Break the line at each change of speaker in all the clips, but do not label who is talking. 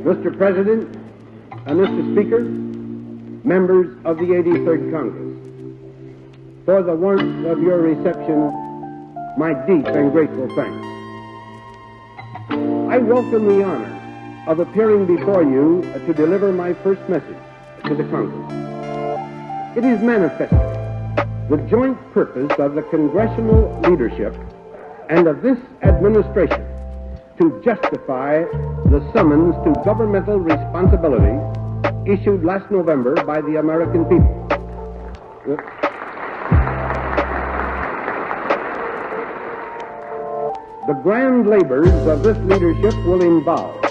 Mr. President and Mr. Speaker, members of the 83rd Congress, for the warmth of your reception, my deep and grateful thanks. I welcome the honor of appearing before you to deliver my first message to the Congress. It is manifestly the joint purpose of the congressional leadership and of this administration to justify the summons to governmental responsibility issued last November by the American people. The grand labors of this leadership will involve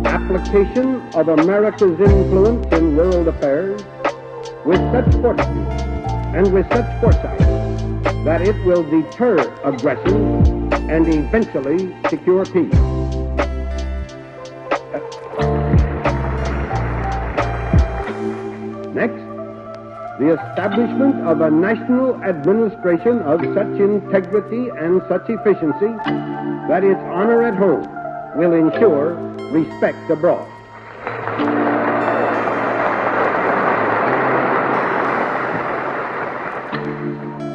application of America's influence in world affairs with such fortitude and with such foresight that it will deter aggression and eventually secure peace. Next, the establishment of a national administration of such integrity and such efficiency that its honor at home will ensure respect abroad.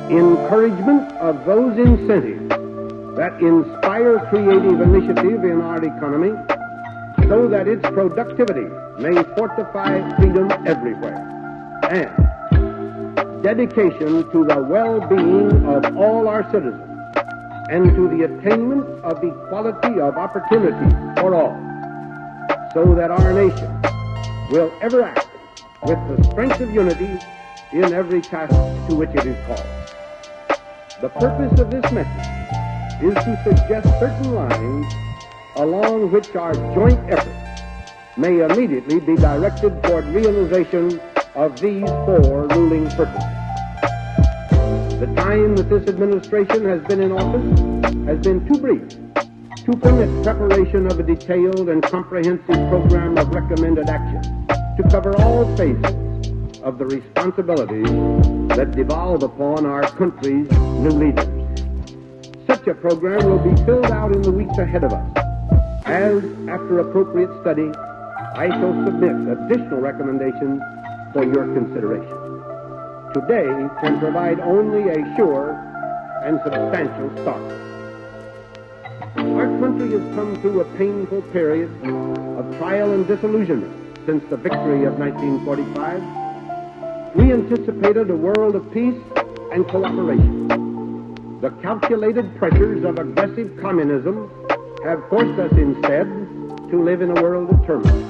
Encouragement of those incentives that inspire creative initiative in our economy so that its productivity may fortify freedom everywhere, and dedication to the well-being of all our citizens and to the attainment of equality of opportunity for all, so that our nation will ever act with the strength of unity in every task to which it is called. The purpose of this message is to suggest certain lines along which our joint efforts may immediately be directed toward realization of these four ruling purposes. The time that this administration has been in office has been too brief to permit preparation of a detailed and comprehensive program of recommended action to cover all phases of the responsibilities that devolve upon our country's new leaders. Such a program will be filled out in the weeks ahead of us, as, after appropriate study, I shall submit additional recommendations for your consideration. Today can provide only a sure and substantial start. Our country has come through a painful period of trial and disillusionment since the victory of 1945. We anticipated a world of peace and cooperation. The calculated pressures of aggressive communism have forced us instead to live in a world of turmoil.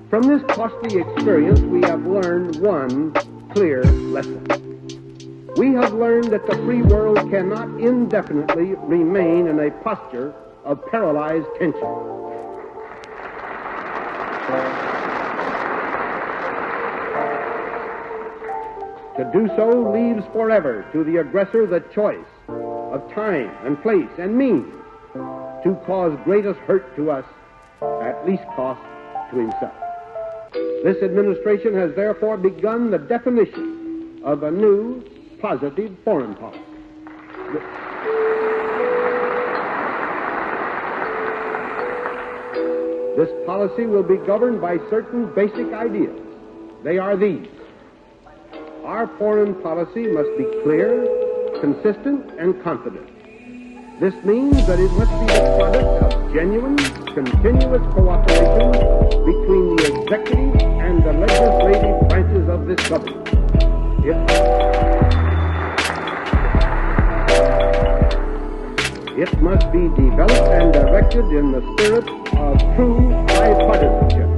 From this costly experience, we have learned one clear lesson. We have learned that the free world cannot indefinitely remain in a posture of paralyzed tension. To do so leaves forever to the aggressor the choice of time and place and means to cause greatest hurt to us, at least cost to himself. This administration has therefore begun the definition of a new, positive foreign policy. This policy will be governed by certain basic ideas. They are these. Our foreign policy must be clear, consistent, and confident. This means that it must be the product of genuine, continuous cooperation between the executive and the legislative branches of this government. It must be developed and directed in the spirit of true bipartisanship.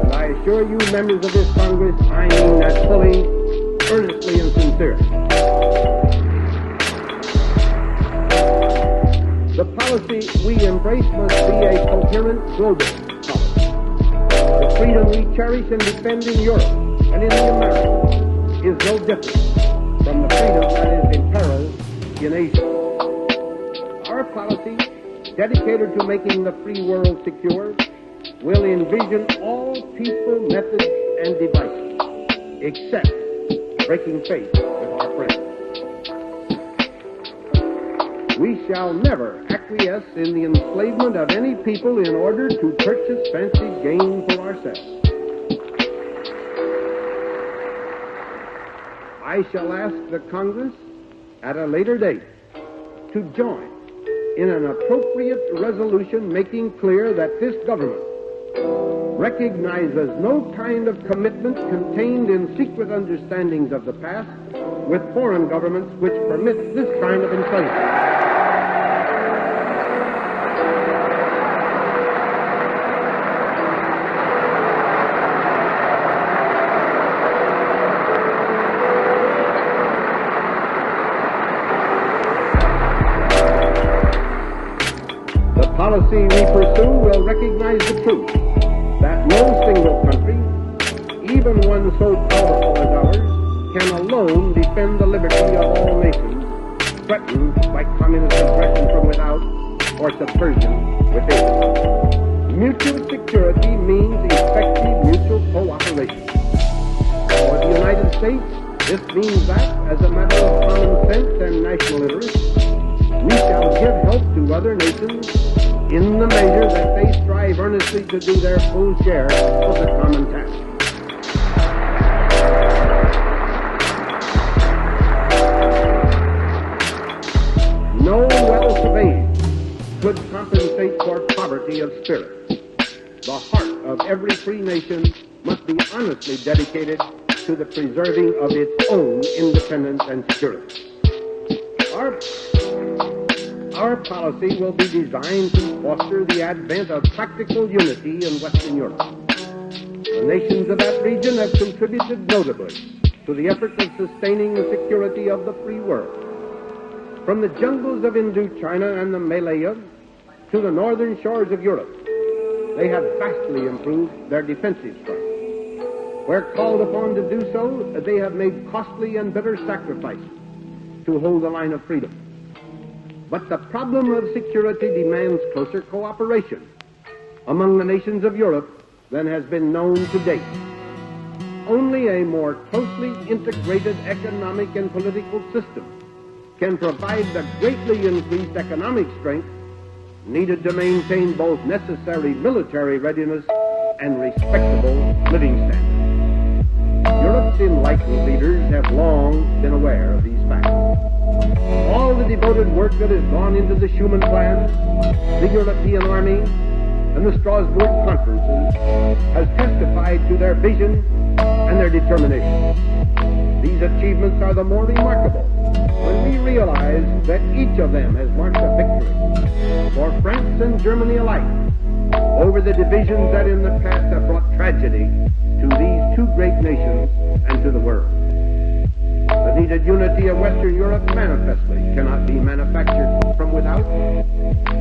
And I assure you, members of this Congress, I mean that fully, earnestly, and sincerely. The policy we embrace must be a coherent global policy. The freedom we cherish and defend in Europe and in the Americas is no different from the freedom that is imperiled in Asia. Our policy, dedicated to making the free world secure, will envision all peaceful methods and devices, except breaking faith with our friends. We shall never acquiesce in the enslavement of any people in order to purchase fancied gain for ourselves. I shall ask the Congress at a later date to join in an appropriate resolution making clear that this government recognizes no kind of commitment contained in secret understandings of the past with foreign governments which permit this kind of enslavement. The policy we pursue will recognize the truth that no single country, even one so powerful as ours, can alone defend the liberty of all nations threatened by communist aggression from without or subversion within. Mutual security means effective mutual cooperation. For the United States, this means that, as a matter of common sense and national interest, we shall give help to other nations in the measure that they strive earnestly to do their full share of the common task. No wealth of age could compensate for poverty of spirit. The heart of every free nation must be honestly dedicated to the preserving of its own independence and security. Our policy will be designed to foster the advent of practical unity in Western Europe. The nations of that region have contributed notably to the effort of sustaining the security of the free world. From the jungles of Indochina and the Malaya to the northern shores of Europe, they have vastly improved their defensive strength. Where called upon to do so, they have made costly and bitter sacrifices to hold the line of freedom. But the problem of security demands closer cooperation among the nations of Europe than has been known to date. Only a more closely integrated economic and political system can provide the greatly increased economic strength needed to maintain both necessary military readiness and respectable living standards. Europe's enlightened leaders have long been aware of these facts. All the devoted work that has gone into the Schuman Plan, the European Army, and the Strasbourg conferences has testified to their vision and their determination. These achievements are the more remarkable when we realize that each of them has marked a victory for France and Germany alike over the divisions that in the past have brought tragedy to these two great nations and to the world. The needed unity of Western Europe manifestly cannot be manufactured from without.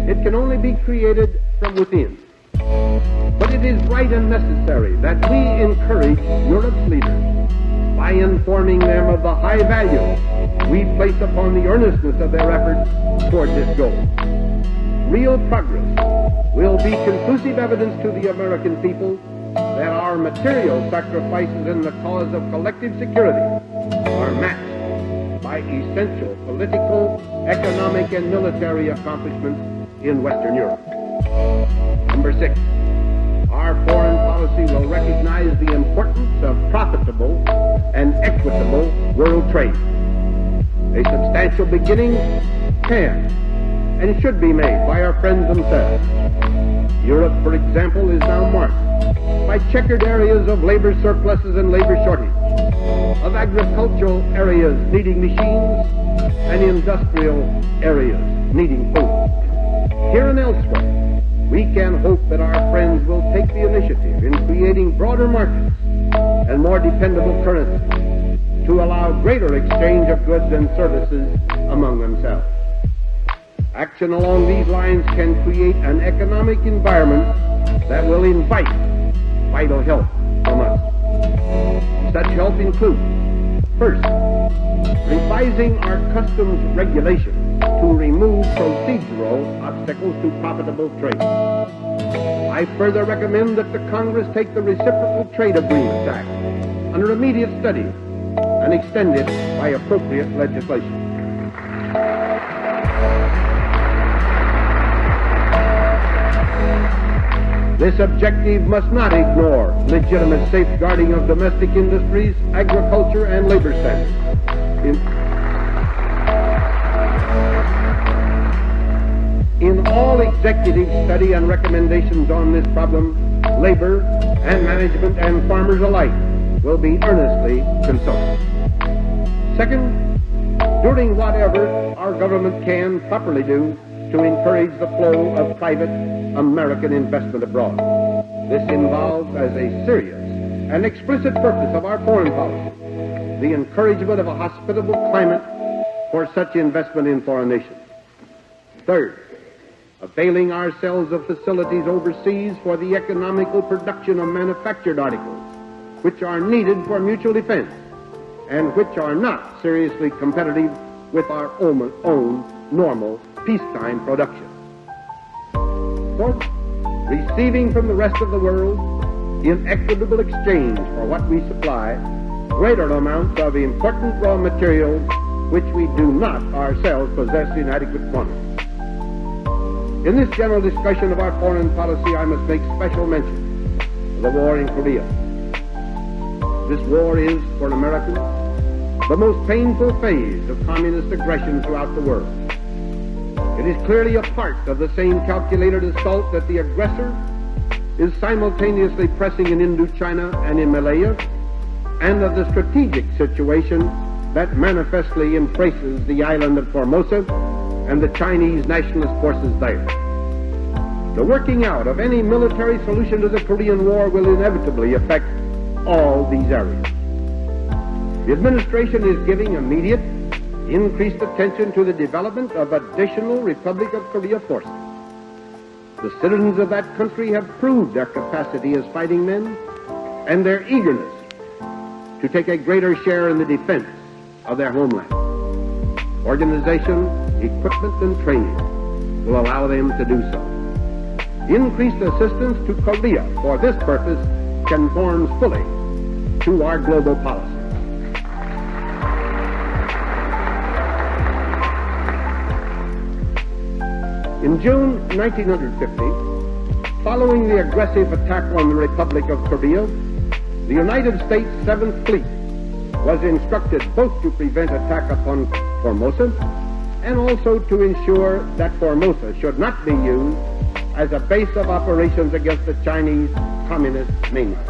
It can only be created from within. But it is right and necessary that we encourage Europe's leaders by informing them of the high value we place upon the earnestness of their efforts toward this goal. Real progress will be conclusive evidence to the American people that our material sacrifices in the cause of collective security are matched by essential political, economic, and military accomplishments in Western Europe. Number 6, our foreign policy will recognize the importance of profitable and equitable world trade. A substantial beginning can and should be made by our friends themselves. Europe, for example, is now marked by checkered areas of labor surpluses and labor shortage, of agricultural areas needing machines and industrial areas needing food. Here and elsewhere, we can hope that our friends will take the initiative in creating broader markets and more dependable currency to allow greater exchange of goods and services among themselves. Action along these lines can create an economic environment that will invite vital help from us. Such help includes, first, revising our customs regulations to remove procedural obstacles to profitable trade. I further recommend that the Congress take the Reciprocal Trade Agreements Act under immediate study and extend it by appropriate legislation. This objective must not ignore legitimate safeguarding of domestic industries, agriculture, and labor standards. In all executive study and recommendations on this problem, labor and management and farmers alike will be earnestly consulted. Second, doing whatever our government can properly do to encourage the flow of private American investment abroad. This involves as a serious and explicit purpose of our foreign policy the encouragement of a hospitable climate for such investment in foreign nations. Third, availing ourselves of facilities overseas for the economical production of manufactured articles which are needed for mutual defense and which are not seriously competitive with our own normal peacetime production. Fourth, receiving from the rest of the world in equitable exchange for what we supply greater amounts of important raw materials which we do not ourselves possess in adequate quantity. In this general discussion of our foreign policy, I must make special mention of the war in Korea. This war is, for Americans, the most painful phase of communist aggression throughout the world. It is clearly a part of the same calculated assault that the aggressor is simultaneously pressing in Indochina and in Malaya, and of the strategic situation that manifestly embraces the island of Formosa and the Chinese nationalist forces there. The working out of any military solution to the Korean War will inevitably affect all these areas. The administration is giving immediate, increased attention to the development of additional Republic of Korea forces. The citizens of that country have proved their capacity as fighting men and their eagerness to take a greater share in the defense of their homeland. Organization, equipment, and training will allow them to do so. Increased assistance to Korea for this purpose conforms fully to our global policy. In June 1950, following the aggressive attack on the Republic of Korea, the United States 7th Fleet was instructed both to prevent attack upon Formosa and also to ensure that Formosa should not be used as a base of operations against the Chinese Communist mainland.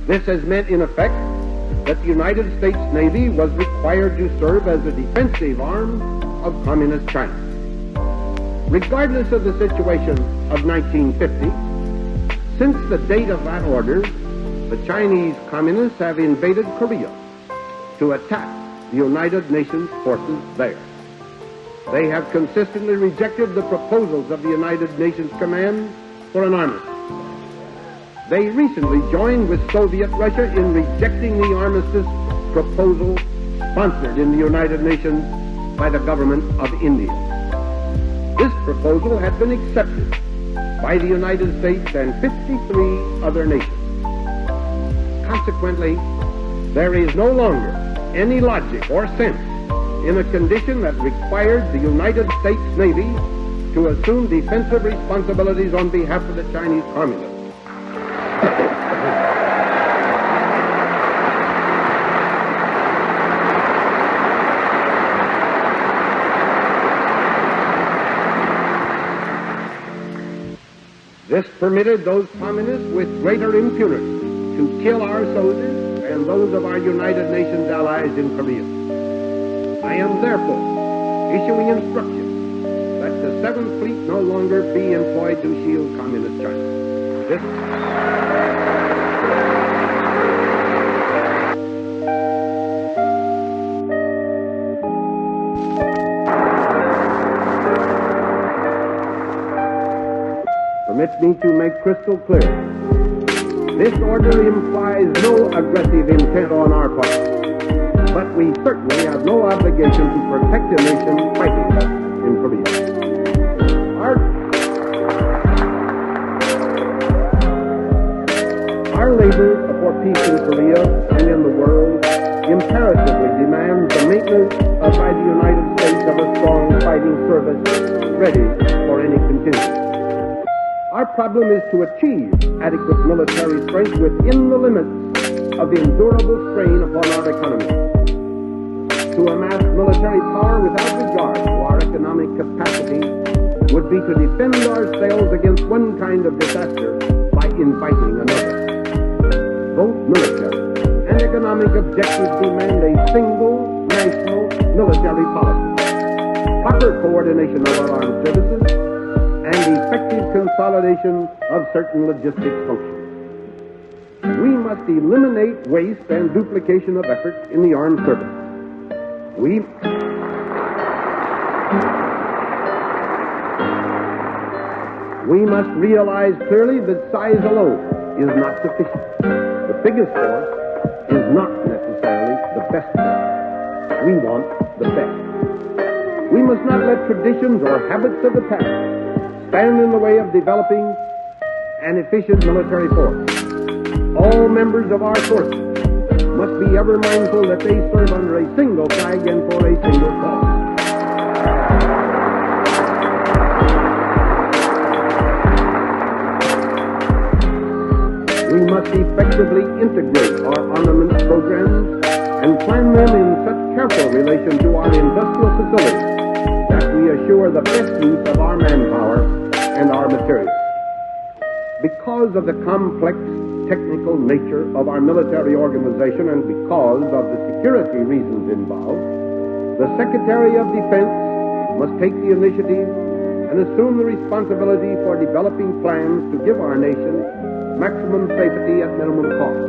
This has meant, in effect, that the United States Navy was required to serve as a defensive arm of Communist China. Regardless of the situation of 1950, since the date of that order, the Chinese Communists have invaded Korea to attack the United Nations forces there. They have consistently rejected the proposals of the United Nations Command for an armistice. They recently joined with Soviet Russia in rejecting the armistice proposal sponsored in the United Nations by the government of India. This proposal had been accepted by the United States and 53 other nations. Consequently, there is no longer any logic or sense in a condition that required the United States Navy to assume defensive responsibilities on behalf of the Chinese Communists. This permitted those communists with greater impunity to kill our soldiers and those of our United Nations allies in Korea. I am therefore issuing instructions that the 7th Fleet no longer be employed to shield Communist China. Permit me to make crystal clear. This order implies no aggressive intent on our part, but we certainly have no obligation to protect a nation fighting in Korea. Our labor for peace in Korea and in the world imperatively demands the maintenance by the United States of a strong fighting service ready for any contingency. Our problem is to achieve adequate military strength within the limits of the endurable strain upon our economy. To amass military power without regard to our economic capacity would be to defend ourselves against one kind of disaster by inviting another. Both military and economic objectives demand a single national military policy, proper coordination of our armed services, and effective consolidation of certain logistics functions. We must eliminate waste and duplication of effort in the armed service. We must realize clearly that size alone is not sufficient. The biggest force is not necessarily the best force. We want the best. We must not let traditions or habits of the past stand in the way of developing an efficient military force. All members of our forces must be ever mindful that they serve under a single flag and for a single cause. We must effectively integrate our armament programs and plan them in such careful relation to our industrial facilities that we assure the best use of our manpower and our materials. Because of the complex technical nature of our military organization and because of the security reasons involved, the Secretary of Defense must take the initiative and assume the responsibility for developing plans to give our nation maximum safety at minimum cost.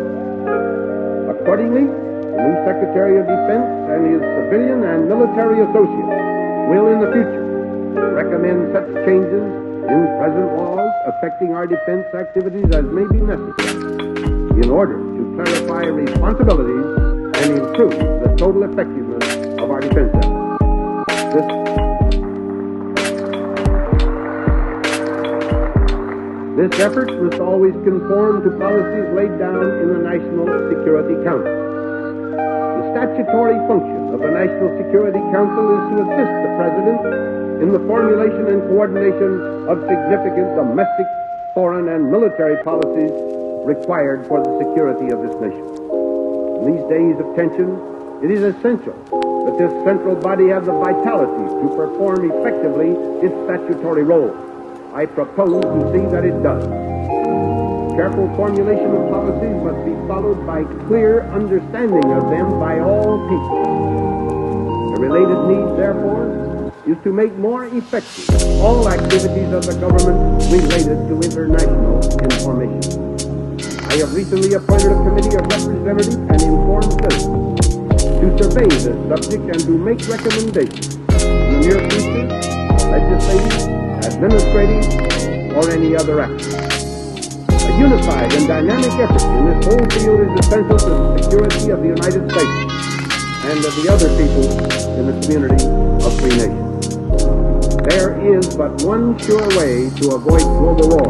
Accordingly, the new Secretary of Defense and his civilian and military associates will in the future recommend such changes in present laws affecting our defense activities as may be necessary in order to clarify responsibilities and improve the total effectiveness of our defense efforts. This effort must always conform to policies laid down in the National Security Council. The statutory function of the National Security Council is to assist the President in the formulation and coordination of significant domestic, foreign, and military policies required for the security of this nation. In these days of tension, it is essential that this central body have the vitality to perform effectively its statutory role. I propose to see that it does. Careful formulation of policies must be followed by clear understanding of them by all people. A related need, therefore, is to make more effective all activities of the government related to international information. I have recently appointed a committee of representative and informed citizens to survey this subject and to make recommendations in the near future, legislative, administrative, or any other action. A unified and dynamic effort in this whole field is essential to the security of the United States and of the other people in the community of free nations. There is but one sure way to avoid global war,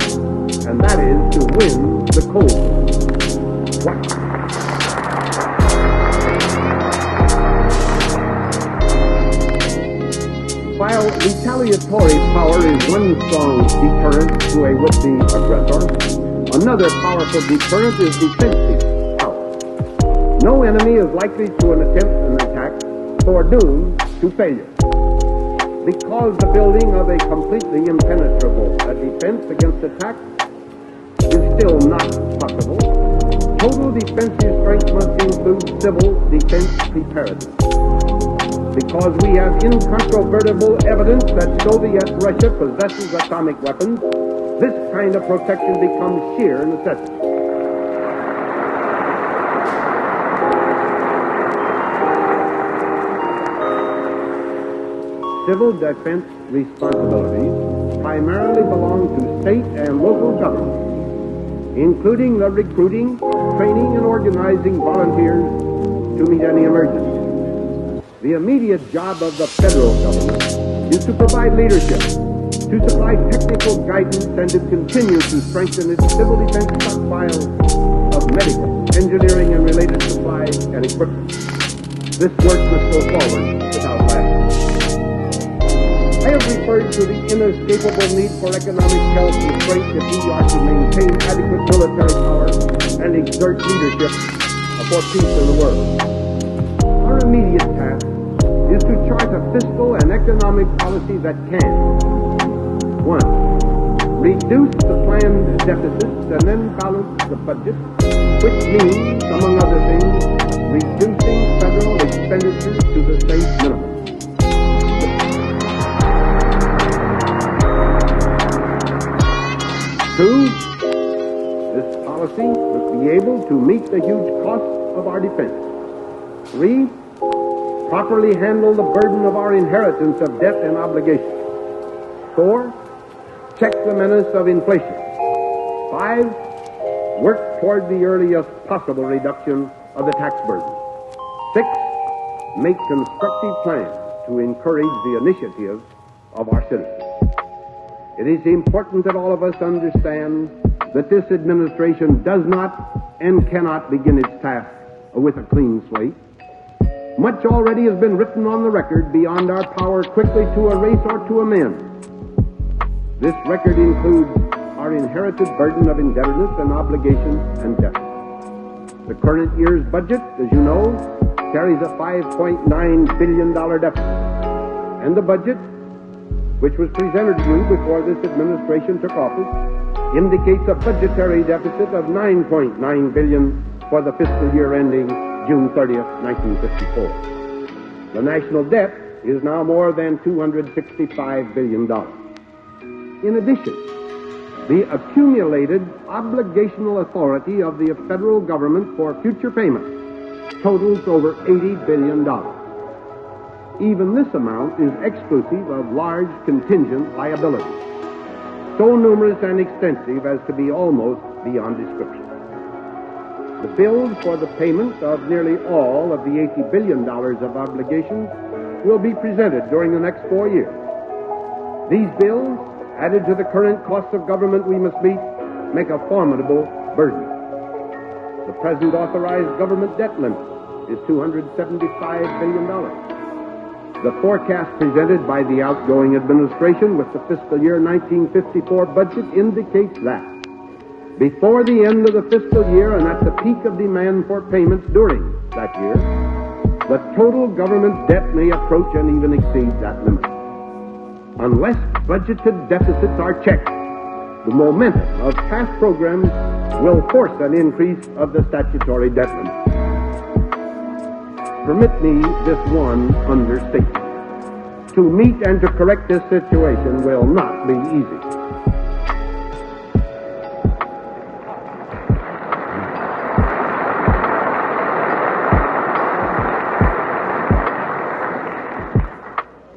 and that is to win the Cold War. While retaliatory power is one strong deterrent to a would-be aggressor, another powerful deterrent is defensive power. No enemy is likely to attempt an attack foredoomed to failure. Because the building of a completely impenetrable defense against attack is still not possible, total defensive strength must include civil defense preparedness. Because we have incontrovertible evidence that Soviet Russia possesses atomic weapons, this kind of protection becomes sheer necessity. Civil defense responsibilities primarily belong to state and local governments, including the recruiting, training, and organizing volunteers to meet any emergency. The immediate job of the federal government is to provide leadership, to supply technical guidance, and to continue to strengthen its civil defense stockpile of medical, engineering, and related supplies and equipment. This work must go forward without lag. I have referred to the inescapable need for economic self-restraint if we are to maintain adequate military power and exert leadership for peace in the world. Our immediate task is to chart a fiscal and economic policy that can: 1. Reduce the planned deficits and then balance the budget, which means, among other things, reducing federal expenditures to the state minimum. 2. This policy must be able to meet the huge costs of our defense. 3. Properly handle the burden of our inheritance of debt and obligation. 4. Check the menace of inflation. 5. Work toward the earliest possible reduction of the tax burden. 6. Make constructive plans to encourage the initiative of our citizens. It is important that all of us understand that this administration does not and cannot begin its task with a clean slate. Much already has been written on the record beyond our power quickly to erase or to amend. This record includes our inherited burden of indebtedness and obligations and debt. The current year's budget, as you know, carries a $5.9 billion deficit. And the budget, which was presented to you before this administration took office, indicates a budgetary deficit of $9.9 billion for the fiscal year ending June 30th, 1954. The national debt is now more than $265 billion. In addition, the accumulated obligational authority of the federal government for future payments totals over $80 billion. Even this amount is exclusive of large contingent liabilities, so numerous and extensive as to be almost beyond description. The bills for the payment of nearly all of the $80 billion of obligations will be presented during the next 4 years. These bills, added to the current costs of government we must meet, make a formidable burden. The present authorized government debt limit is $275 billion. The forecast presented by the outgoing administration with the fiscal year 1954 budget indicates that before the end of the fiscal year and at the peak of demand for payments during that year, the total government debt may approach and even exceed that limit. Unless budgeted deficits are checked, the momentum of past programs will force an increase of the statutory debt limit. Permit me this one understatement. To meet and to correct this situation will not be easy.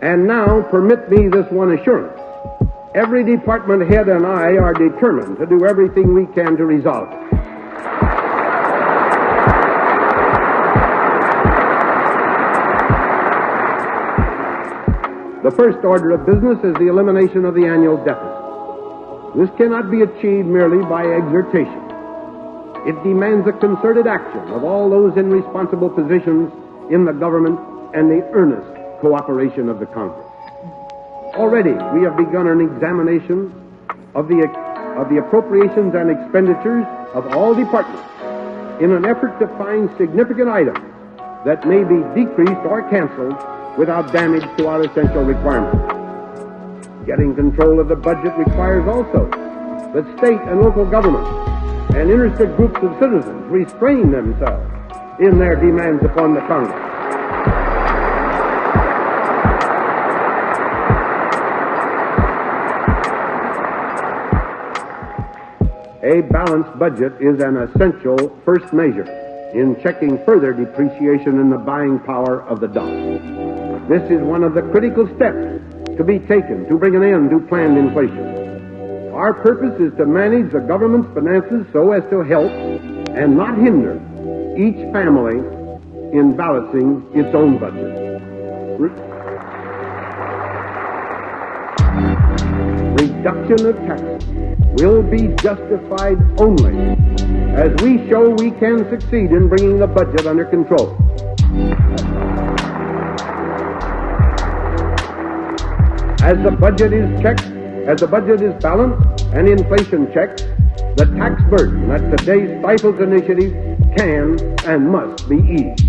And now, permit me this one assurance. Every department head and I are determined to do everything we can to resolve it. The first order of business is the elimination of the annual deficit. This cannot be achieved merely by exhortation. It demands a concerted action of all those in responsible positions in the government and the earnest cooperation of the Congress. Already, we have begun an examination of the appropriations and expenditures of all departments in an effort to find significant items that may be decreased or canceled without damage to our essential requirements. Getting control of the budget requires also that state and local governments and interested groups of citizens restrain themselves in their demands upon the Congress. A balanced budget is an essential first measure in checking further depreciation in the buying power of the dollar. This is one of the critical steps to be taken to bring an end to planned inflation. Our purpose is to manage the government's finances so as to help and not hinder each family in balancing its own budget. Reduction of taxes will be justified only as we show we can succeed in bringing the budget under control. As the budget is checked, as the budget is balanced and inflation checked, the tax burden that today stifles initiative can and must be eased.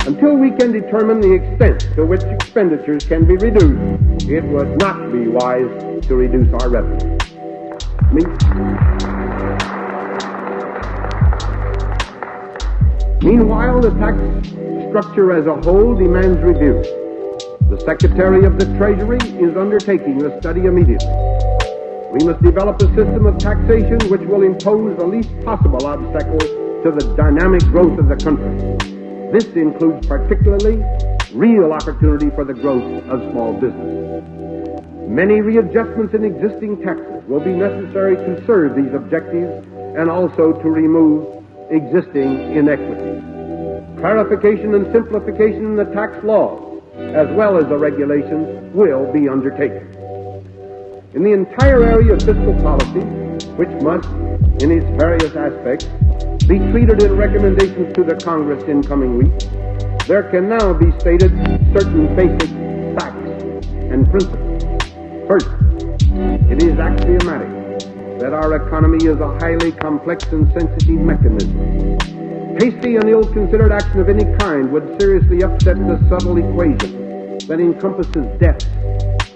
Until we can determine the extent to which expenditures can be reduced, it would not be wise to reduce our revenue. Meanwhile, the tax structure as a whole demands review. The Secretary of the Treasury is undertaking the study immediately. We must develop a system of taxation which will impose the least possible obstacle to the dynamic growth of the country. This includes particularly real opportunity for the growth of small business. Many readjustments in existing taxes will be necessary to serve these objectives and also to remove existing inequities. Clarification and simplification in the tax laws, as well as the regulations, will be undertaken. In the entire area of fiscal policy, which must, in its various aspects, be treated in recommendations to the Congress in coming weeks, there can now be stated certain basic facts and principles. First, it is axiomatic that our economy is a highly complex and sensitive mechanism. Hasty and ill-considered action of any kind would seriously upset the subtle equation that encompasses debts,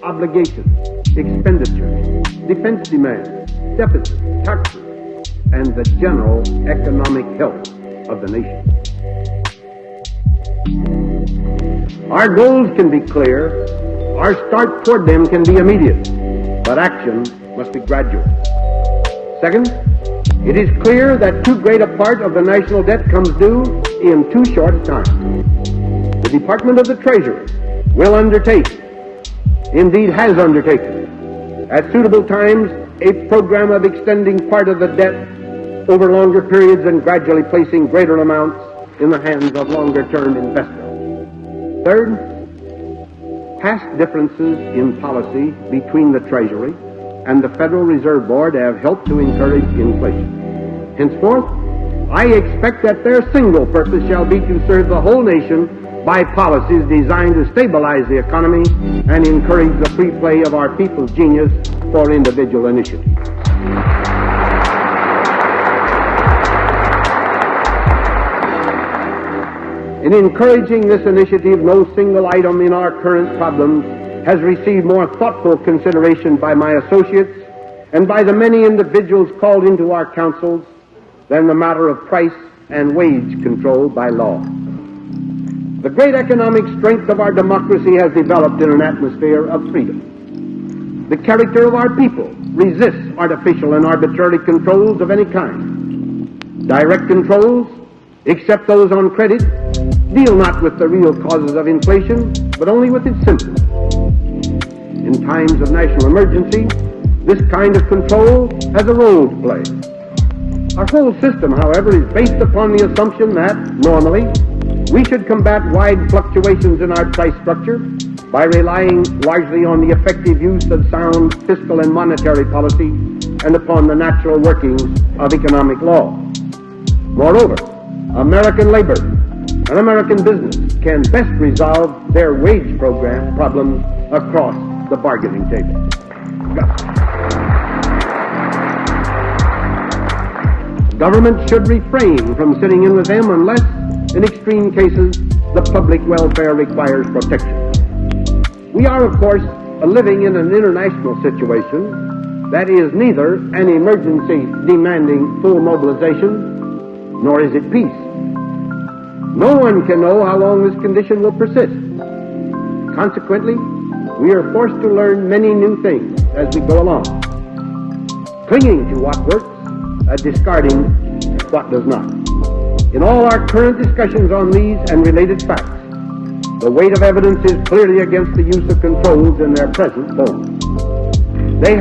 obligations, expenditures, defense demands, deficits, taxes, and the general economic health of the nation. Our goals can be clear, our start toward them can be immediate, but action must be gradual. Second, it is clear that too great a part of the national debt comes due in too short a time. The Department of the Treasury will undertake, indeed has undertaken, at suitable times, a program of extending part of the debt over longer periods and gradually placing greater amounts in the hands of longer-term investors. Third, past differences in policy between the Treasury and the Federal Reserve Board have helped to encourage inflation. Henceforth, I expect that their single purpose shall be to serve the whole nation by policies designed to stabilize the economy and encourage the free play of our people's genius for individual initiative. In encouraging this initiative, no single item in our current problems has received more thoughtful consideration by my associates and by the many individuals called into our councils than the matter of price and wage control by law. The great economic strength of our democracy has developed in an atmosphere of freedom. The character of our people resists artificial and arbitrary controls of any kind. Direct controls, except those on credit, deal not with the real causes of inflation, but only with its symptoms. In times of national emergency, this kind of control has a role to play. Our whole system, however, is based upon the assumption that, normally, we should combat wide fluctuations in our price structure by relying largely on the effective use of sound fiscal and monetary policy and upon the natural workings of economic law. Moreover, American labor and American business can best resolve their wage program problems across the bargaining table. Government should refrain from sitting in with them unless, in extreme cases, the public welfare requires protection. We are, of course, living in an international situation that is neither an emergency demanding full mobilization, nor is it peace. No one can know how long this condition will persist. Consequently, we are forced to learn many new things as we go along, clinging to what works, discarding what does not. In all our current discussions on these and related facts, the weight of evidence is clearly against the use of controls in their present form. They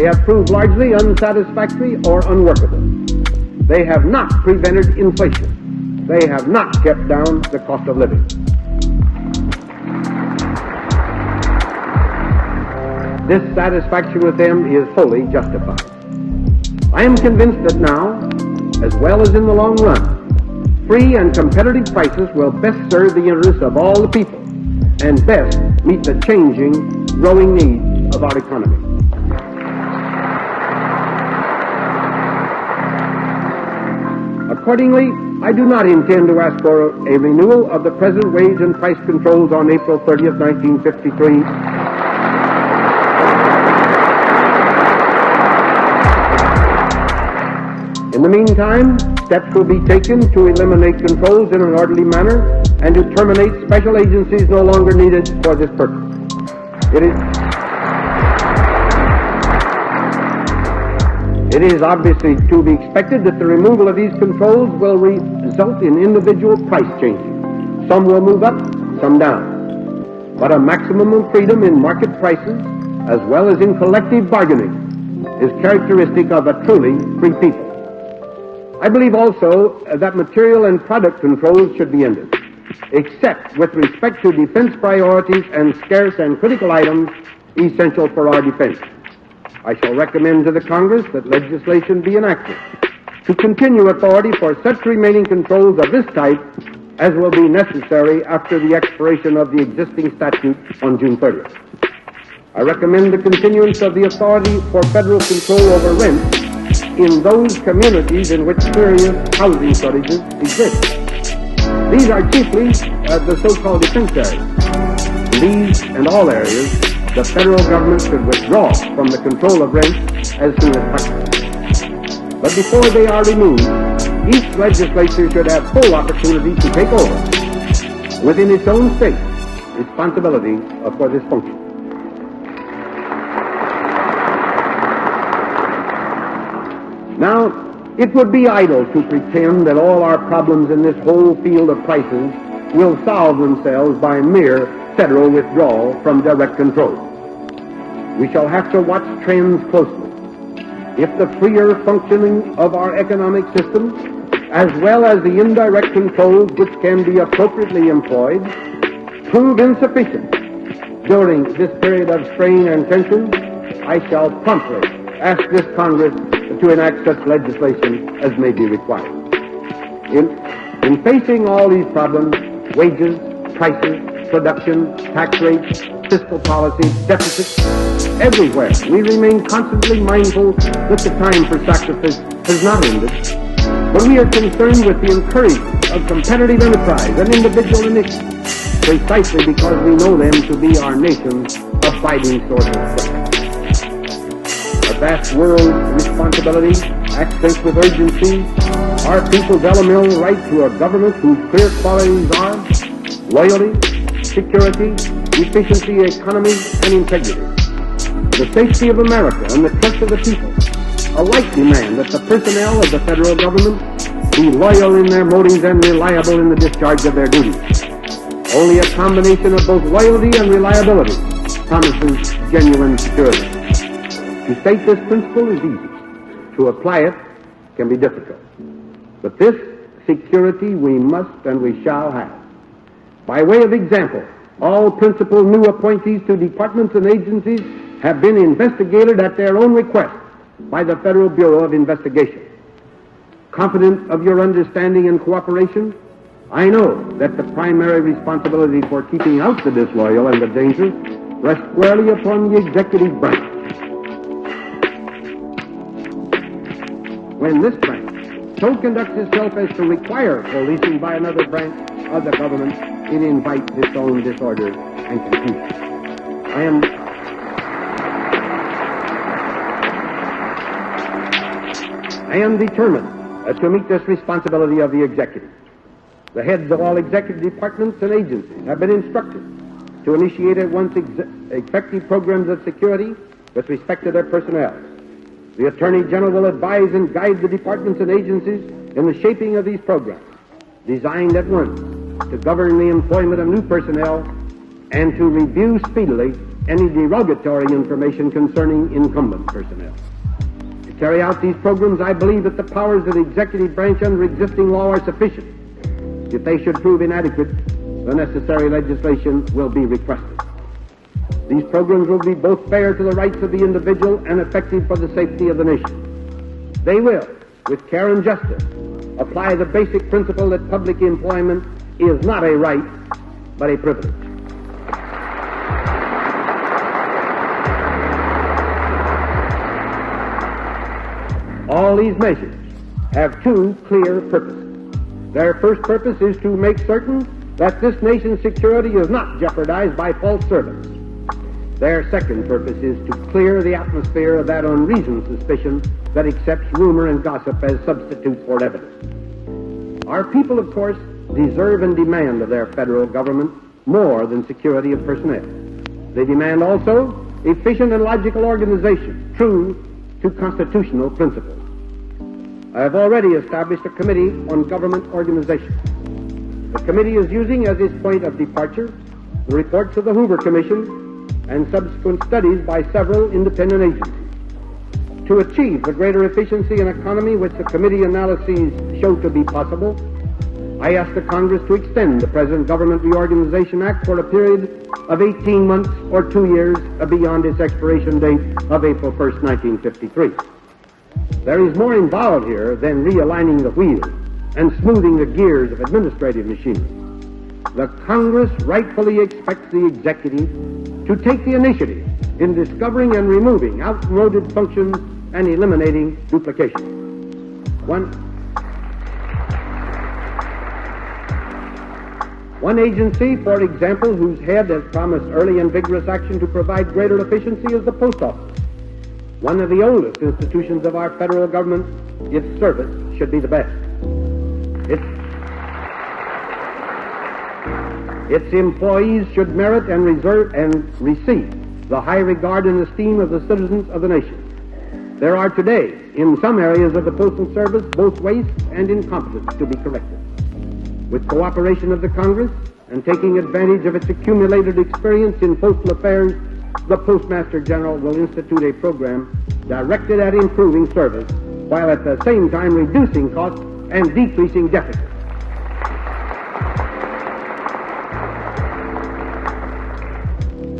have proved largely unsatisfactory or unworkable. They have not prevented inflation. They have not kept down the cost of living. Dissatisfaction with them is wholly justified. I am convinced that now, as well as in the long run, Free and competitive prices will best serve the interests of all the people and best meet the changing, growing needs of our economy. Accordingly, I do not intend to ask for a renewal of the present wage and price controls on April 30th, 1953. In the meantime, steps will be taken to eliminate controls in an orderly manner and to terminate special agencies no longer needed for this purpose. It is obviously to be expected that the removal of these controls will result in individual price changes. Some will move up, some down. But a maximum of freedom in market prices, as well as in collective bargaining, is characteristic of a truly free people. I believe also that material and product controls should be ended, except with respect to defense priorities and scarce and critical items essential for our defense. I shall recommend to the Congress that legislation be enacted to continue authority for such remaining controls of this type as will be necessary after the expiration of the existing statute on June 30th. I recommend the continuance of the authority for federal control over rent in those communities in which serious housing shortages exist. These are chiefly the so-called defense areas. In these and all areas, the federal government should withdraw from the control of rent as soon as possible. But before they are removed, each legislature should have full opportunity to take over, within its own state, responsibility for this function. Now, it would be idle to pretend that all our problems in this whole field of prices will solve themselves by mere federal withdrawal from direct control. We shall have to watch trends closely. If the freer functioning of our economic system, as well as the indirect controls which can be appropriately employed, prove insufficient during this period of strain and tension, I shall promptly ask this Congress to enact such legislation as may be required. In facing all these problems, wages, prices, production, tax rates, fiscal policy, deficits, everywhere we remain constantly mindful that the time for sacrifice has not ended, but we are concerned with the encouragement of competitive enterprise and individual initiative, precisely because we know them to be our nation's abiding source of strength. A vast world responsibility, accents with urgency, our people's elemental right to a government whose clear qualities are loyalty, security, efficiency, economy, and integrity. The safety of America and the trust of the people alike demand that the personnel of the federal government be loyal in their motives and reliable in the discharge of their duties. Only a combination of both loyalty and reliability promises genuine security. To state this principle is easy. To apply it can be difficult. But this security we must and we shall have. By way of example, all principal new appointees to departments and agencies have been investigated at their own request by the Federal Bureau of Investigation. Confident of your understanding and cooperation, I know that the primary responsibility for keeping out the disloyal and the dangerous rests squarely upon the executive branch. When this branch so conducts itself as to require policing by another branch of the government, it invites its own disorder and confusion. I am determined to meet this responsibility of the executive. The heads of all executive departments and agencies have been instructed to initiate at once effective programs of security with respect to their personnel. The Attorney General will advise and guide the departments and agencies in the shaping of these programs, designed at once to govern the employment of new personnel and to review speedily any derogatory information concerning incumbent personnel. To carry out these programs, I believe that the powers of the executive branch under existing law are sufficient. If they should prove inadequate, the necessary legislation will be requested. These programs will be both fair to the rights of the individual and effective for the safety of the nation. They will, with care and justice, apply the basic principle that public employment is not a right, but a privilege. All these measures have two clear purposes. Their first purpose is to make certain that this nation's security is not jeopardized by false servants. Their second purpose is to clear the atmosphere of that unreasoned suspicion that accepts rumor and gossip as substitutes for evidence. Our people, of course, deserve and demand of their federal government more than security of personnel. They demand also efficient and logical organization, true to constitutional principles. I have already established a committee on government organization. The committee is using as its point of departure the reports of the Hoover Commission and subsequent studies by several independent agencies. To achieve the greater efficiency and economy which the committee analyses show to be possible, I ask the Congress to extend the present Government Reorganization Act for a period of 18 months or 2 years beyond its expiration date of April 1st, 1953. There is more involved here than realigning the wheels and smoothing the gears of administrative machinery. The Congress rightfully expects the executive to take the initiative in discovering and removing outmoded functions and eliminating duplication. One agency, for example, whose head has promised early and vigorous action to provide greater efficiency is the Post Office. One of the oldest institutions of our federal government, its service should be the best. Its employees should merit and receive the high regard and esteem of the citizens of the nation. There are today, in some areas of the Postal Service, both waste and incompetence to be corrected. With cooperation of the Congress and taking advantage of its accumulated experience in postal affairs, the Postmaster General will institute a program directed at improving service while at the same time reducing costs and decreasing deficits.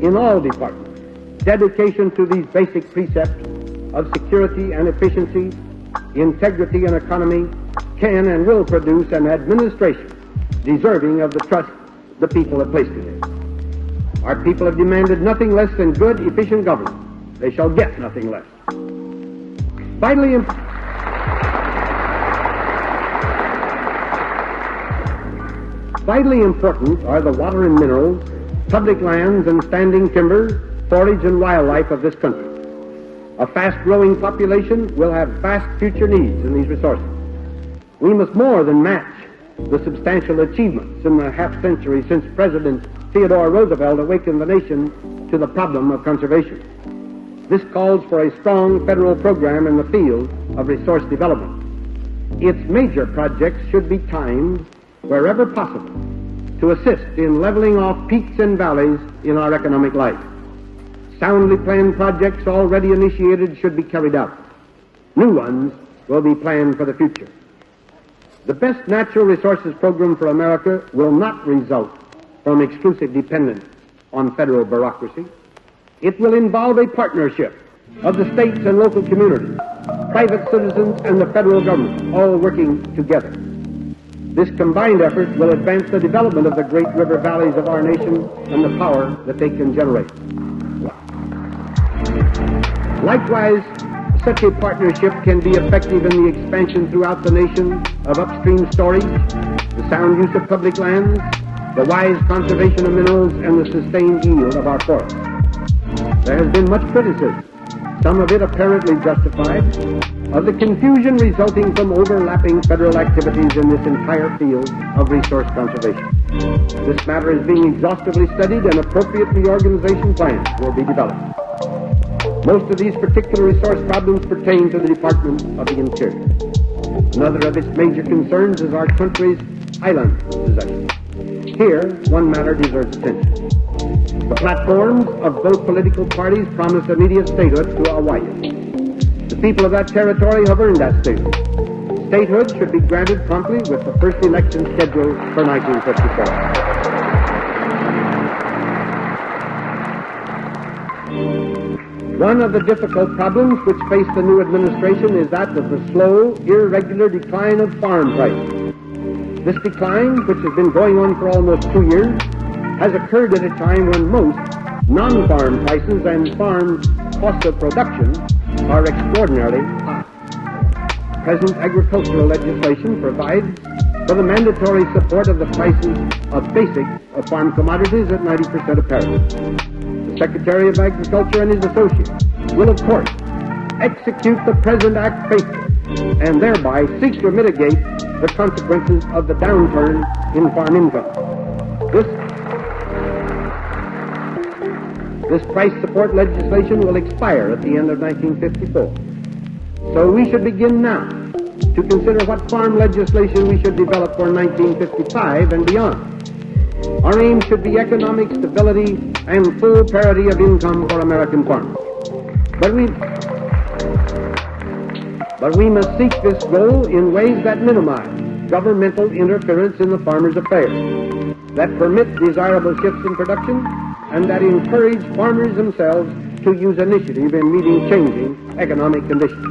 In all departments, dedication to these basic precepts of security and efficiency, integrity and economy can and will produce an administration deserving of the trust the people have placed in it. Our people have demanded nothing less than good, efficient government. They shall get nothing less. Vitally important are the water and minerals, public lands and standing timber, forage and wildlife of this country. A fast-growing population will have vast future needs in these resources. We must more than match the substantial achievements in the half-century since President Theodore Roosevelt awakened the nation to the problem of conservation. This calls for a strong federal program in the field of resource development. Its major projects should be timed, wherever possible, to assist in leveling off peaks and valleys in our economic life. Soundly planned projects already initiated should be carried out. New ones will be planned for the future. The best natural resources program for America will not result from exclusive dependence on federal bureaucracy. It will involve a partnership of the states and local communities, private citizens, and the federal government, all working together. This combined effort will advance the development of the great river valleys of our nation and the power that they can generate. Likewise, such a partnership can be effective in the expansion throughout the nation of upstream storage, the sound use of public lands, the wise conservation of minerals, and the sustained yield of our forests. There has been much criticism, some of it apparently justified, of the confusion resulting from overlapping federal activities in this entire field of resource conservation. This matter is being exhaustively studied and appropriate reorganization plans will be developed. Most of these particular resource problems pertain to the Department of the Interior. Another of its major concerns is our country's island possession. Here, one matter deserves attention. The platforms of both political parties promise immediate statehood to Hawaii. The people of that territory have earned that statehood. Statehood should be granted promptly with the first election scheduled for 1954. One of the difficult problems which face the new administration is that of the slow, irregular decline of farm prices. This decline, which has been going on for almost 2 years, has occurred at a time when most non-farm prices and farm costs of production are extraordinarily high. Present agricultural legislation provides for the mandatory support of the prices of basic farm commodities at 90% of parity. The Secretary of Agriculture and his associates will, of course, execute the present act faithfully and thereby seek to mitigate the consequences of the downturn in farm income. This price support legislation will expire at the end of 1954. So we should begin now to consider what farm legislation we should develop for 1955 and beyond. Our aim should be economic stability and full parity of income for American farmers. But we must seek this goal in ways that minimize governmental interference in the farmers' affairs, that permit desirable shifts in production, and that encourage farmers themselves to use initiative in meeting changing economic conditions.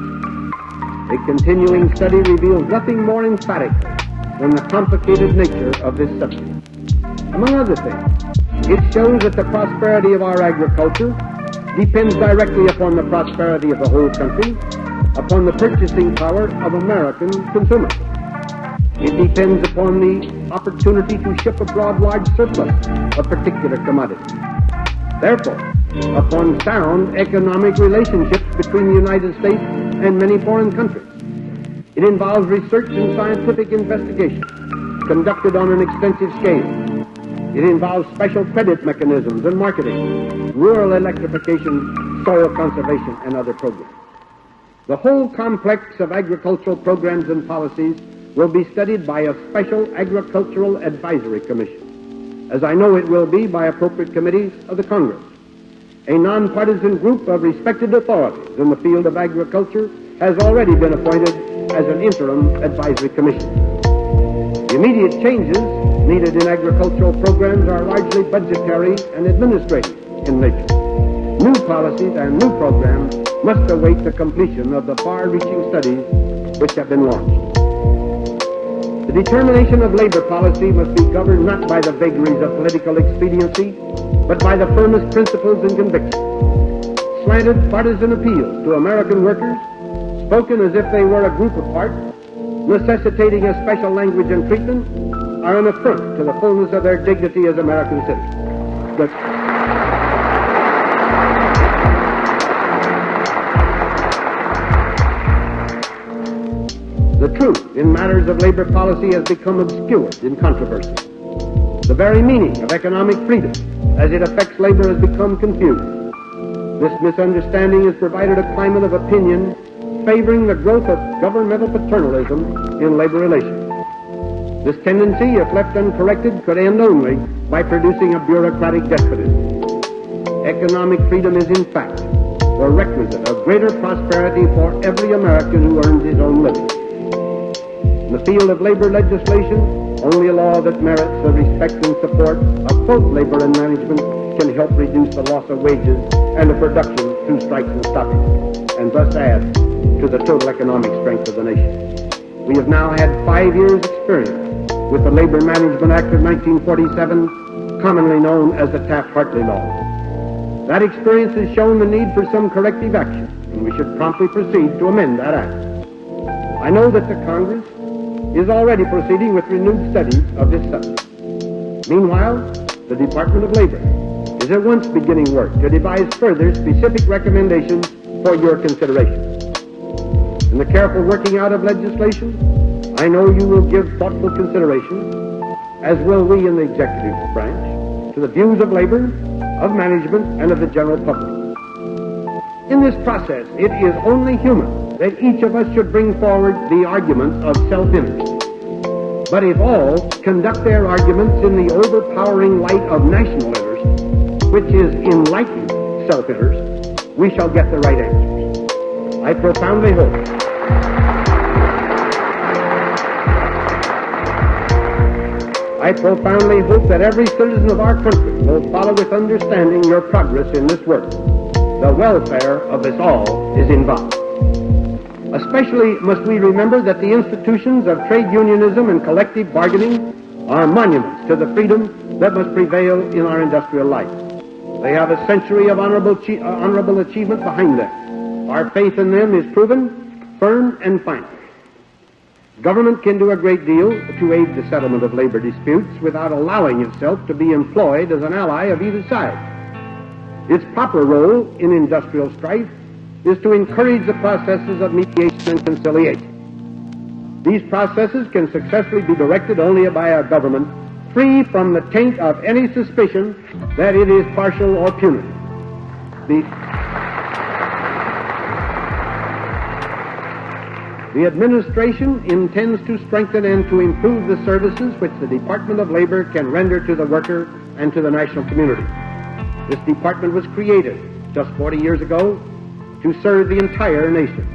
A continuing study reveals nothing more emphatic than the complicated nature of this subject. Among other things, it shows that the prosperity of our agriculture depends directly upon the prosperity of the whole country, upon the purchasing power of American consumers. It depends upon the opportunity to ship abroad large surplus of particular commodities. Therefore, upon sound economic relationships between the United States and many foreign countries. It involves research and scientific investigation conducted on an extensive scale. It involves special credit mechanisms and marketing, rural electrification, soil conservation, and other programs. The whole complex of agricultural programs and policies will be studied by a special agricultural advisory commission, as I know it will be by appropriate committees of the Congress. A nonpartisan group of respected authorities in the field of agriculture has already been appointed as an interim advisory commission. The immediate changes needed in agricultural programs are largely budgetary and administrative in nature. New policies and new programs must await the completion of the far-reaching studies which have been launched. The determination of labor policy must be governed not by the vagaries of political expediency, but by the firmest principles and convictions. Slanted partisan appeals to American workers, spoken as if they were a group apart, necessitating a special language and treatment, are an affront to the fullness of their dignity as American citizens. The truth in matters of labor policy has become obscured in controversy. The very meaning of economic freedom as it affects labor has become confused. This misunderstanding has provided a climate of opinion favoring the growth of governmental paternalism in labor relations. This tendency, if left uncorrected, could end only by producing a bureaucratic despotism. Economic freedom is, in fact, the requisite of greater prosperity for every American who earns his own living. In the field of labor legislation, only a law that merits the respect and support of both labor and management can help reduce the loss of wages and of production through strikes and stoppage, and thus add to the total economic strength of the nation. We have now had 5 years' experience with the Labor Management Act of 1947, commonly known as the Taft-Hartley Law. That experience has shown the need for some corrective action, and we should promptly proceed to amend that act. I know that the Congress is already proceeding with renewed studies of this subject. Meanwhile, the Department of Labor is at once beginning work to devise further specific recommendations for your consideration. In the careful working out of legislation, I know you will give thoughtful consideration, as will we in the executive branch, to the views of labor, of management, and of the general public. In this process, it is only human that each of us should bring forward the arguments of self-interest. But if all conduct their arguments in the overpowering light of national interest, which is enlightened self-interest, we shall get the right answers. I profoundly hope that every citizen of our country will follow with understanding your progress in this work. the welfare of us all is involved. Especially must we remember that the institutions of trade unionism and collective bargaining are monuments to the freedom that must prevail in our industrial life. They have a century of honorable achievement behind them. Our faith in them is proven, firm, and final. Government can do a great deal to aid the settlement of labor disputes without allowing itself to be employed as an ally of either side. Its proper role in industrial strife is to encourage the processes of mediation and conciliation. These processes can successfully be directed only by a government free from the taint of any suspicion that it is partial or punitive. The administration intends to strengthen and to improve the services which the Department of Labor can render to the worker and to the national community. This department was created just 40 years ago to serve the entire nation.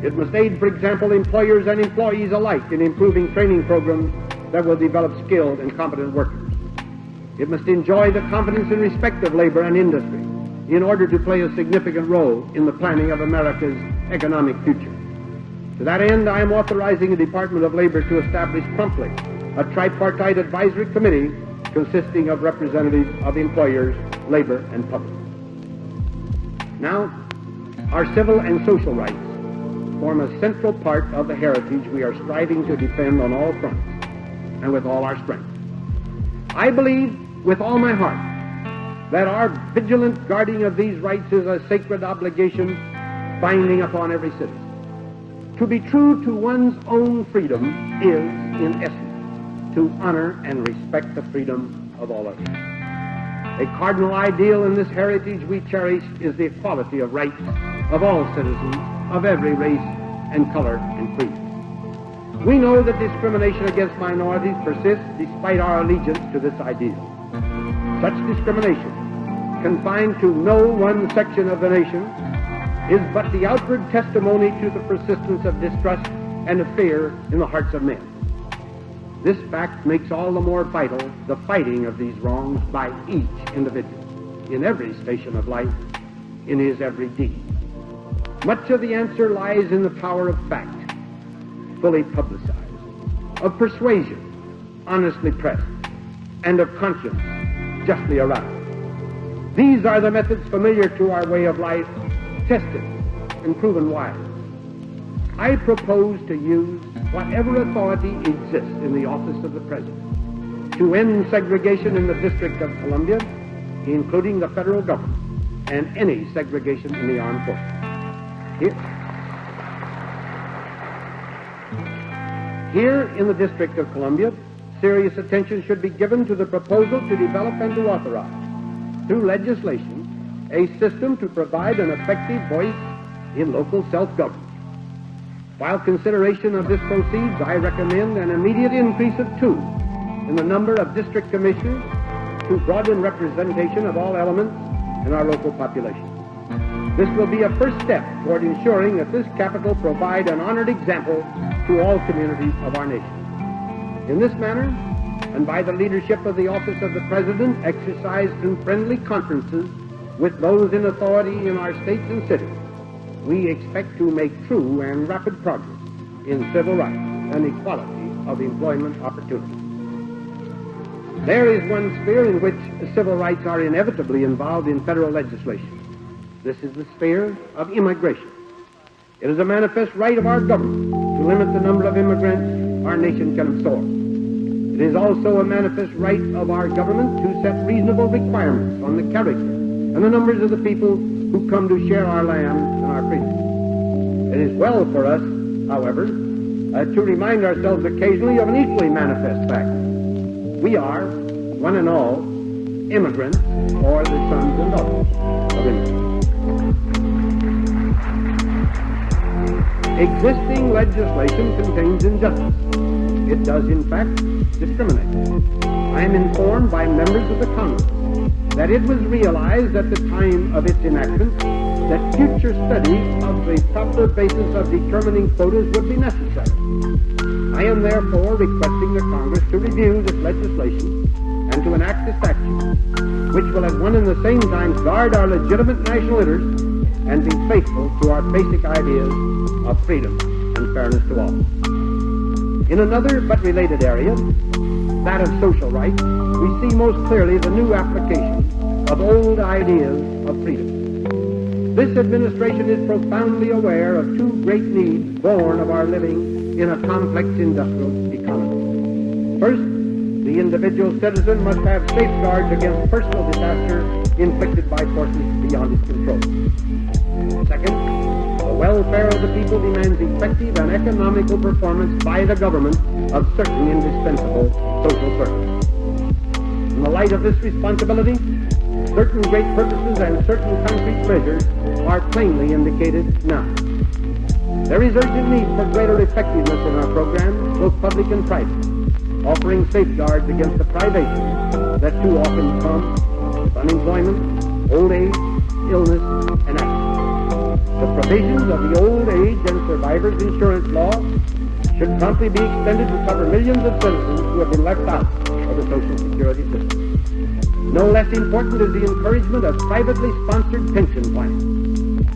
It must aid, for example, employers and employees alike in improving training programs that will develop skilled and competent workers. It must enjoy the confidence and respect of labor and industry in order to play a significant role in the planning of America's economic future. To that end, I am authorizing the Department of Labor to establish promptly a tripartite advisory committee consisting of representatives of employers, labor, and public. Now, our civil and social rights form a central part of the heritage we are striving to defend on all fronts and with all our strength. I believe with all my heart that our vigilant guarding of these rights is a sacred obligation binding upon every citizen. To be true to one's own freedom is, in essence, to honor and respect the freedom of all others. A cardinal ideal in this heritage we cherish is the equality of rights of all citizens of every race and color and creed. We know that discrimination against minorities persists despite our allegiance to this ideal. Such discrimination, confined to no one section of the nation, is but the outward testimony to the persistence of distrust and of fear in the hearts of men. This fact makes all the more vital the fighting of these wrongs by each individual, in every station of life, in his every deed. Much of the answer lies in the power of fact, fully publicized, of persuasion, honestly pressed, and of conscience, justly aroused. These are the methods familiar to our way of life, tested and proven wise. I propose to use whatever authority exists in the office of the President to end segregation in the District of Columbia, including the federal government, and any segregation in the armed forces. Here in the District of Columbia, serious attention should be given to the proposal to develop and to authorize, through legislation, a system to provide an effective voice in local self-government. While consideration of this proceeds, I recommend an immediate increase of 2 in the number of district commissioners to broaden representation of all elements in our local population. This will be a first step toward ensuring that this capital provide an honored example to all communities of our nation. In this manner, and by the leadership of the Office of the President, exercised through friendly conferences with those in authority in our states and cities, we expect to make true and rapid progress in civil rights and equality of employment opportunities. There is one sphere in which civil rights are inevitably involved in federal legislation. This is the sphere of immigration. It is a manifest right of our government to limit the number of immigrants our nation can absorb. It is also a manifest right of our government to set reasonable requirements on the character and the numbers of the people who come to share our land and our freedom. It is well for us, however, to remind ourselves occasionally of an equally manifest fact. We are, one and all, immigrants, or the sons and daughters of immigrants. Existing legislation contains injustice. It does, in fact, discriminate. I am informed by members of the Congress that it was realized at the time of its enactment that future study of the proper basis of determining quotas would be necessary. I am therefore requesting the Congress to review this legislation and to enact a statute which will at one and the same time guard our legitimate national interests and be faithful to our basic ideas of freedom and fairness to all. In another but related area, that of social rights, we see most clearly the new application of old ideas of freedom. This administration is profoundly aware of two great needs born of our living in a complex industrial economy. First, the individual citizen must have safeguards against personal disaster inflicted by forces beyond his control. Second, the welfare of the people demands effective and economical performance by the government of certain indispensable social services. In the light of this responsibility, certain great purposes and certain concrete measures are plainly indicated now. There is urgent need for greater effectiveness in our programs, both public and private, offering safeguards against the privations that too often come with unemployment, old age, illness, and accident. The provisions of the Old Age and Survivors Insurance Law should promptly be extended to cover millions of citizens who have been left out of the Social Security system. No less important is the encouragement of privately sponsored pension plans.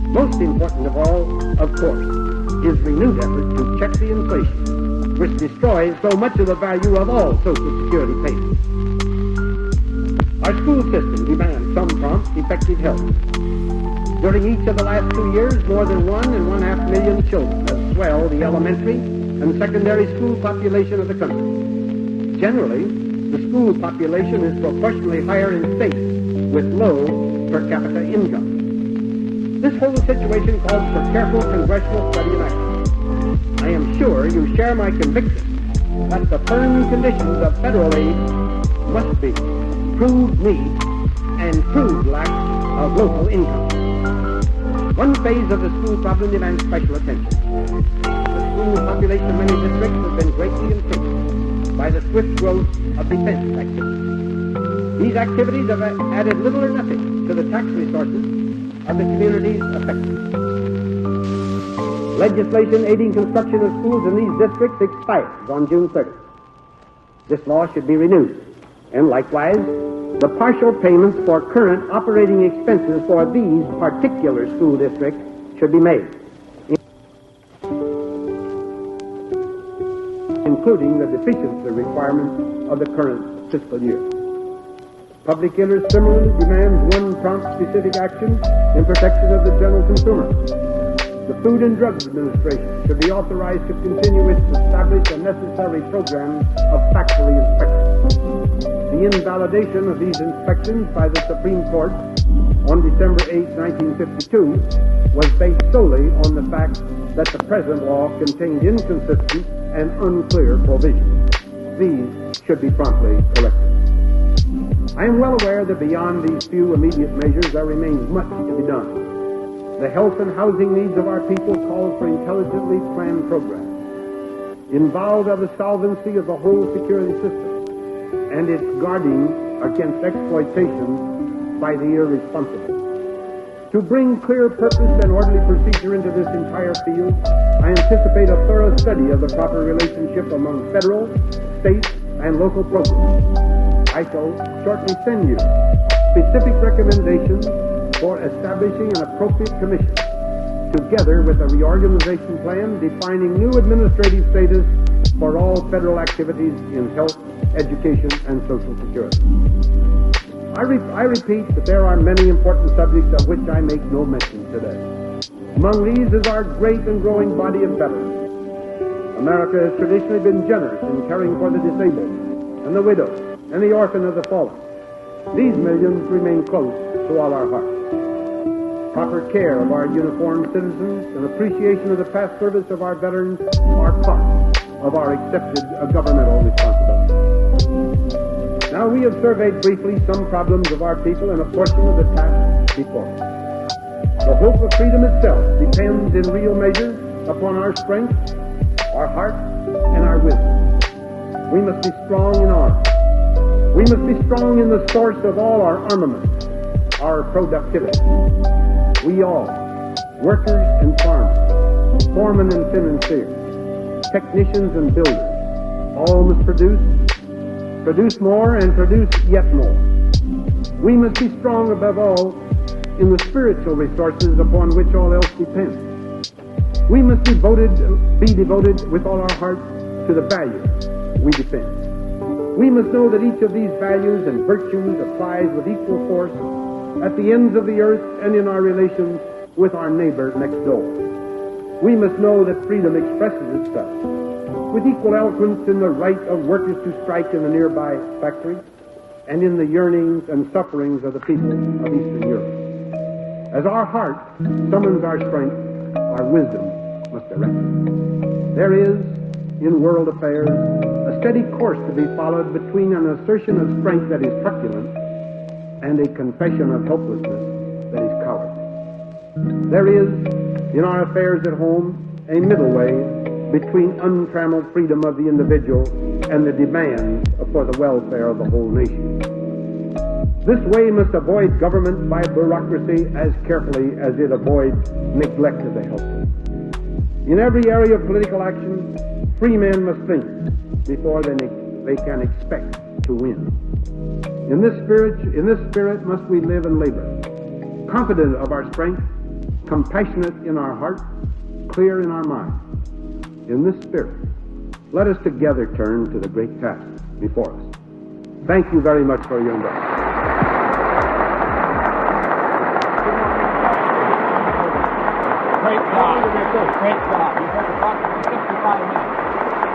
Most important of all, of course, is renewed effort to check the inflation, which destroys so much of the value of all Social Security payments. Our school system demands some prompt, effective help. During each of the last 2 years, more than 1.5 million children have swelled the elementary and secondary school population of the country. Generally, the school population is proportionally higher in states with low per capita income. This whole situation calls for careful congressional study and action. I am sure you share my conviction that the firm conditions of federal aid must be proved need and proved lack of local income. One phase of the school problem demands special attention. The school population of many districts has been greatly increased by the swift growth of defense activities. These activities have added little or nothing to the tax resources of the communities affected. Legislation aiding construction of schools in these districts expires on June 30th. This law should be renewed, and likewise, the partial payments for current operating expenses for these particular school districts should be made, including the deficiency requirements of the current fiscal year. Public interest similarly demands one prompt specific action in protection of the general consumer. The Food and Drug Administration should be authorized to continue its established and necessary program of factory inspections. The invalidation of these inspections by the Supreme Court on December 8, 1952 was based solely on the fact that the present law contained inconsistent and unclear provisions. These should be promptly corrected. I am well aware that beyond these few immediate measures there remains much to be done. The health and housing needs of our people call for intelligently planned programs, involved of the solvency of the whole security system, and its guarding against exploitation by the irresponsible. To bring clear purpose and orderly procedure into this entire field, I anticipate a thorough study of the proper relationship among federal, state, and local programs. I shall shortly send you specific recommendations for establishing an appropriate commission, together with a reorganization plan defining new administrative status for all federal activities in health, education, and Social Security. I repeat that there are many important subjects of which I make no mention today. Among these is our great and growing body of veterans. America has traditionally been generous in caring for the disabled and the widow and the orphan of the fallen. These millions remain close to all our hearts. Proper care of our uniformed citizens and appreciation of the past service of our veterans are part of our accepted governmental responsibility. Now we have surveyed briefly some problems of our people and a portion of the task before us. The hope of freedom itself depends in real measure upon our strength, our heart, and our wisdom. We must be strong in arms. We must be strong in the source of all our armament, our productivity. We all, workers and farmers, foremen and financiers, technicians and builders, all must produce more and produce yet more. We must be strong above all in the spiritual resources upon which all else depends. We must be devoted with all our hearts to the values we defend. We must know that each of these values and virtues applies with equal force at the ends of the earth and in our relations with our neighbor next door. We must know that freedom expresses itself with equal eloquence in the right of workers to strike in the nearby factory and in the yearnings and sufferings of the people of Eastern Europe. As our heart summons our strength, our wisdom must direct it. There is, in world affairs, a steady course to be followed between an assertion of strength that is truculent and a confession of helplessness that is cowardly. There is, in our affairs at home, a middle way between untrammeled freedom of the individual and the demands for the welfare of the whole nation. This way must avoid government by bureaucracy as carefully as it avoids neglect of the helpless. In every area of political action, free men must think before they can expect to win. In this spirit must we live and labor, confident of our strength, compassionate in our heart, clear in our mind. In this spirit, let us together turn to the great task before us. Thank you very much for your indulgence.
Great job. Great job. You have approximately 65 minutes.